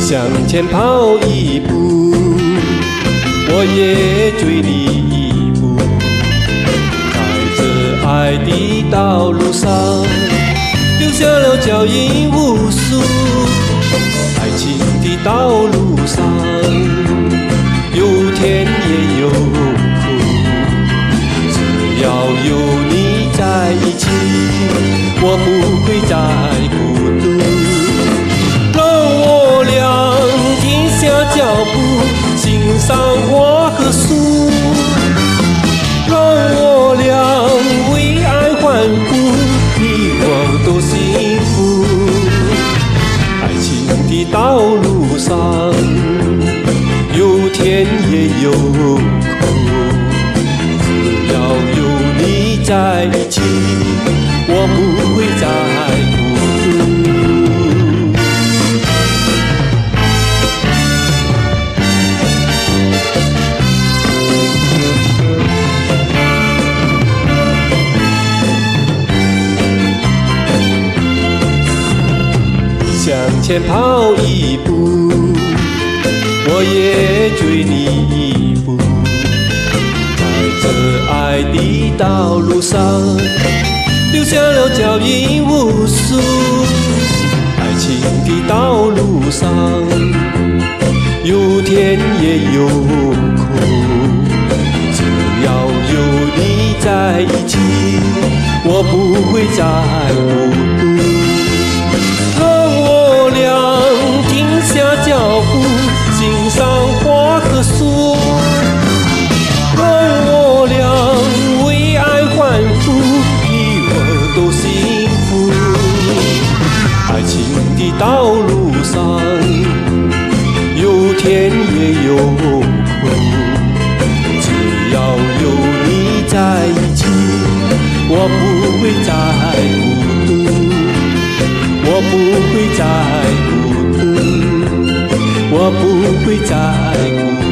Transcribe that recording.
向前跑一步，我也追你一步。在这爱的道路上，留下了脚印无数。爱情的道路上，有甜也有苦。只要有你在一起，我不会再孤独。脚步，欣赏花和树，让我俩为爱欢呼，你我都幸福。爱情的道路上，有甜也有苦，只要有你在一起，我不会再孤独。向前跑一步，我也追你一步。在这爱的道路上，留下了脚印无数。爱情的道路上，有甜也有苦。只要有你在一起，我不会再孤独。脚步，欣赏花和树，让我俩为爱欢呼，你我都幸福。爱情的道路上，有甜也有苦，只要有你在一起，我不会再孤独，我不会再孤独。我不会再孤独。